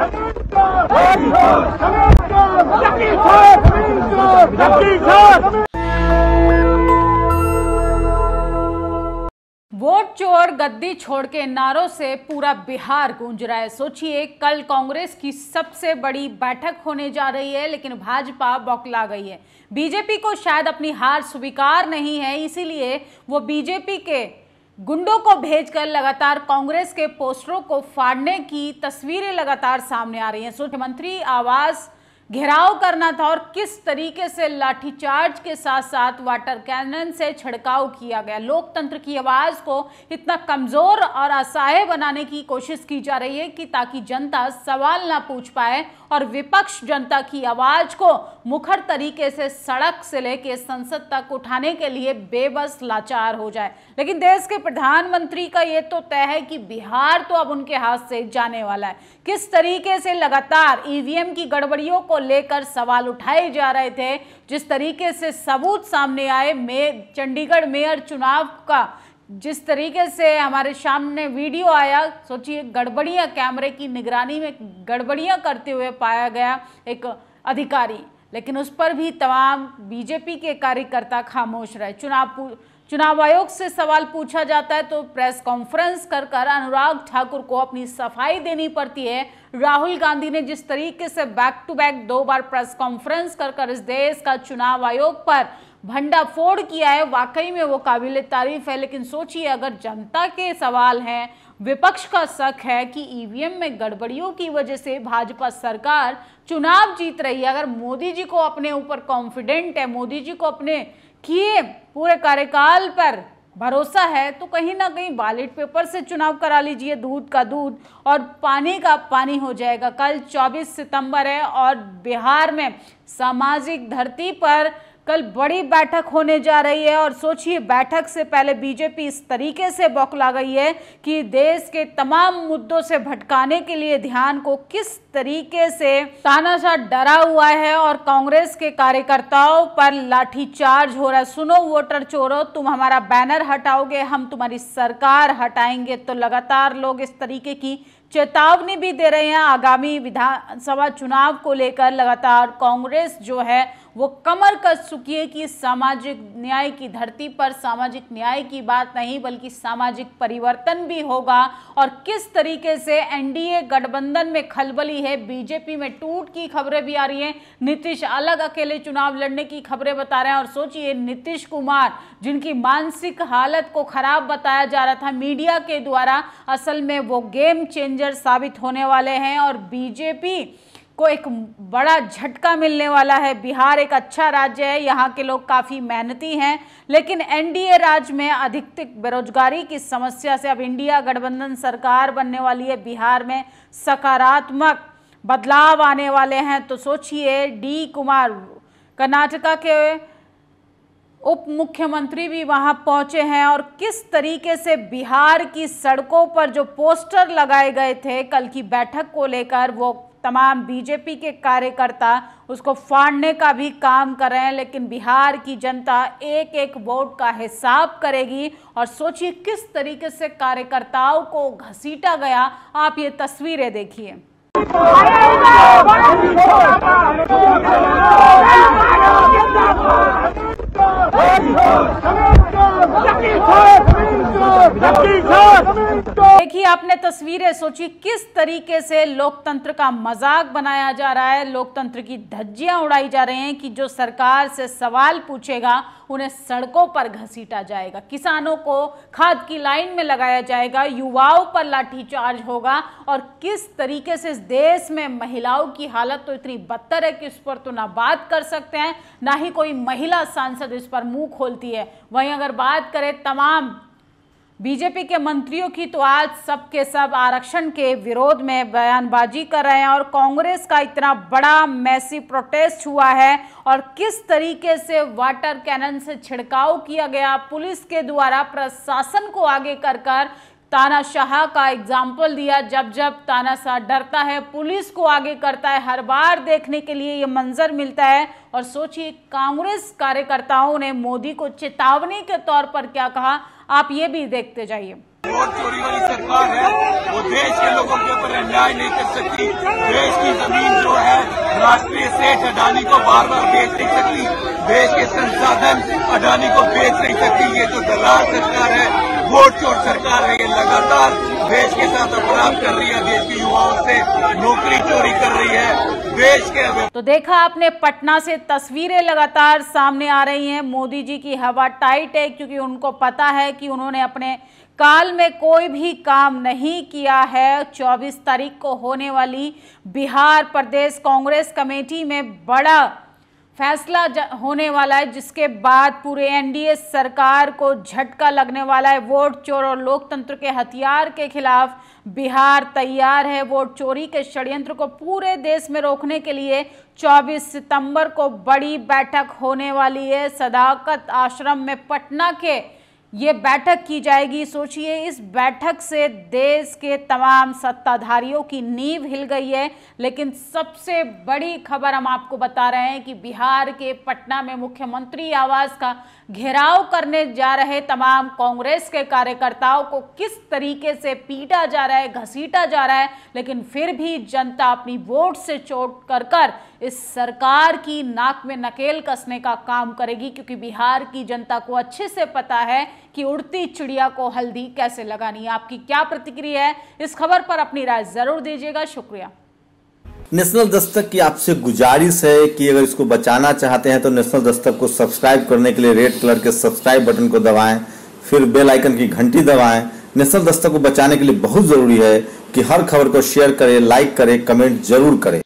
Vote चोर गद्दी छोड़ के नारों से पूरा बिहार गूंज रहा है। सोचिए, कल कांग्रेस की सबसे बड़ी बैठक होने जा रही है, लेकिन भाजपा बौखला गई है। बीजेपी को शायद अपनी हार स्वीकार नहीं है, इसीलिए वो बीजेपी के गुंडों को भेजकर लगातार कांग्रेस के पोस्टरों को फाड़ने की तस्वीरें लगातार सामने आ रही हैं। मुख्यमंत्री आवास घेराव करना था और किस तरीके से लाठीचार्ज के साथ साथ वाटर कैनन से छिड़काव किया गया। लोकतंत्र की आवाज को इतना कमजोर और असहाय बनाने की कोशिश की जा रही है कि ताकि जनता सवाल ना पूछ पाए और विपक्ष जनता की आवाज को मुखर तरीके से सड़क से लेकर संसद तक उठाने के लिए बेबस लाचार हो जाए। लेकिन देश के प्रधानमंत्री का ये तो तय है कि बिहार तो अब उनके हाथ से जाने वाला है। किस तरीके से लगातार ईवीएम की गड़बड़ियों को लेकर सवाल उठाए जा रहे थे, जिस तरीके से सबूत सामने आए चंडीगढ़ मेयर चुनाव का, जिस तरीके से हमारे सामने वीडियो आया, सोचिए गड़बड़ियां, कैमरे की निगरानी में गड़बड़ियां करते हुए पाया गया एक अधिकारी, लेकिन उस पर भी तमाम बीजेपी के कार्यकर्ता खामोश रहे। चुनाव आयोग से सवाल पूछा जाता है तो प्रेस कॉन्फ्रेंस कर अनुराग ठाकुर को अपनी सफाई देनी पड़ती है। राहुल गांधी ने जिस तरीके से बैक टू बैक 2 बार प्रेस कॉन्फ्रेंस कर इस देश का चुनाव आयोग पर भंडाफोड़ किया है, वाकई में वो काबिले तारीफ है। लेकिन सोचिए, अगर जनता के सवाल हैं, विपक्ष का शक है कि ईवीएम में गड़बड़ियों की वजह से भाजपा सरकार चुनाव जीत रही है, अगर मोदी जी को अपने ऊपर कॉन्फिडेंट है, मोदी जी को अपने किए पूरे कार्यकाल पर भरोसा है, तो कहीं ना कहीं बैलेट पेपर से चुनाव करा लीजिए, दूध का दूध और पानी का पानी हो जाएगा। कल 24 सितंबर है और बिहार में सामाजिक धरती पर कल बड़ी बैठक होने जा रही है। और सोचिए, बैठक से पहले बीजेपी इस तरीके से बौखला गई है कि देश के तमाम मुद्दों से भटकाने के लिए ध्यान को किस तरीके से तानाशाह डरा हुआ है और कांग्रेस के कार्यकर्ताओं पर लाठीचार्ज हो रहा है। सुनो वोटर चोरों, तुम हमारा बैनर हटाओगे, हम तुम्हारी सरकार हटाएंगे। तो लगातार लोग इस तरीके की चेतावनी भी दे रहे हैं। आगामी विधानसभा चुनाव को लेकर लगातार कांग्रेस जो है वो कमर कस चुकी है कि सामाजिक न्याय की धरती पर सामाजिक न्याय की बात नहीं बल्कि सामाजिक परिवर्तन भी होगा। और किस तरीके से एनडीए गठबंधन में खलबली है, बीजेपी में टूट की खबरें भी आ रही हैं। नीतीश अलग अकेले चुनाव लड़ने की खबरें बता रहे हैं। और सोचिए, नीतीश कुमार जिनकी मानसिक हालत को खराब बताया जा रहा था मीडिया के द्वारा, असल में वो गेम चेंजर साबित होने वाले हैं और बीजेपी को एक बड़ा झटका मिलने वाला है। बिहार एक अच्छा राज्य है, यहाँ के लोग काफ़ी मेहनती हैं, लेकिन एनडीए राज्य में अधिक बेरोजगारी की समस्या से अब इंडिया गठबंधन सरकार बनने वाली है। बिहार में सकारात्मक बदलाव आने वाले हैं। तो सोचिए, डी कुमार कर्नाटका के उप मुख्यमंत्री भी वहां पहुंचे हैं और किस तरीके से बिहार की सड़कों पर जो पोस्टर लगाए गए थे कल की बैठक को लेकर, वो तमाम बीजेपी के कार्यकर्ता उसको फाड़ने का भी काम कर रहे हैं। लेकिन बिहार की जनता एक एक वोट का हिसाब करेगी। और सोचिए किस तरीके से कार्यकर्ताओं को घसीटा गया, आप ये तस्वीरें देखिए। देखिए आपने तस्वीरें, सोचिए किस तरीके से लोकतंत्र का मजाक बनाया जा रहा है, लोकतंत्र की धज्जियां उड़ाई जा रही हैं कि जो सरकार से सवाल पूछेगा उन्हें सड़कों पर घसीटा जाएगा, किसानों को खाद की लाइन में लगाया जाएगा, युवाओं पर लाठीचार्ज होगा। और किस तरीके से इस देश में महिलाओं की हालत तो इतनी बदतर है कि उस पर तो ना बात कर सकते हैं, ना ही कोई महिला सांसद इस पर मुंह खोलती है। वहीं अगर बात करें तमाम बीजेपी के मंत्रियों की, तो आज सबके सब आरक्षण के विरोध में बयानबाजी कर रहे हैं। और कांग्रेस का इतना बड़ा मैसी प्रोटेस्ट हुआ है और किस तरीके से वाटर कैनन से छिड़काव किया गया पुलिस के द्वारा, प्रशासन को आगे कर तानाशाह का एग्जाम्पल दिया। जब जब तानाशाह डरता है पुलिस को आगे करता है, हर बार देखने के लिए ये मंजर मिलता है। और सोचिए, कांग्रेस कार्यकर्ताओं ने मोदी को चेतावनी के तौर पर क्या कहा, आप ये भी देखते जाइए। वोट चोरी वाली सरकार है वो देश के लोगों के ऊपर अन्याय नहीं कर सकती। देश की जमीन जो है राष्ट्रीय सेठ अडानी को बार बार बेच नहीं सकती, देश के संसाधन अडानी को बेच नहीं सकती। ये जो दलाल सरकार है, वोट चोर सरकार है, ये लगातार देश के साथ अपराध कर रही है, देश के युवाओं से नौकरी चोरी कर रही है, देश के। तो देखा आपने, पटना से तस्वीरें लगातार सामने आ रही हैं। मोदी जी की हवा टाइट है क्योंकि उनको पता है कि उन्होंने अपने काल में कोई भी काम नहीं किया है। 24 तारीख को होने वाली बिहार प्रदेश कांग्रेस कमेटी में बड़ा फैसला होने वाला है, जिसके बाद पूरे एनडीए सरकार को झटका लगने वाला है। वोट चोर और लोकतंत्र के हथियार के खिलाफ बिहार तैयार है। वोट चोरी के षड्यंत्र को पूरे देश में रोकने के लिए 24 सितंबर को बड़ी बैठक होने वाली है। सदाकत आश्रम में पटना के ये बैठक की जाएगी। सोचिए, इस बैठक से देश के तमाम सत्ताधारियों की नींव हिल गई है। लेकिन सबसे बड़ी खबर हम आपको बता रहे हैं कि बिहार के पटना में मुख्यमंत्री आवास का घेराव करने जा रहे तमाम कांग्रेस के कार्यकर्ताओं को किस तरीके से पीटा जा रहा है, घसीटा जा रहा है, लेकिन फिर भी जनता अपनी वोट से चोट कर इस सरकार की नाक में नकेल कसने का काम करेगी, क्योंकि बिहार की जनता को अच्छे से पता है कि उड़ती चिड़िया को हल्दी कैसे लगानी है। आपकी क्या प्रतिक्रिया है, इस खबर पर अपनी राय जरूर दीजिएगा। शुक्रिया। नेशनल दस्तक की आपसे गुजारिश है कि अगर इसको बचाना चाहते हैं तो नेशनल दस्तक को सब्सक्राइब करने के लिए रेड कलर के सब्सक्राइब बटन को दबाएं, फिर बेल आइकन की घंटी दबाएं। नेशनल दस्तक को बचाने के लिए बहुत जरूरी है कि हर खबर को शेयर करें, लाइक करें, कमेंट जरूर करें।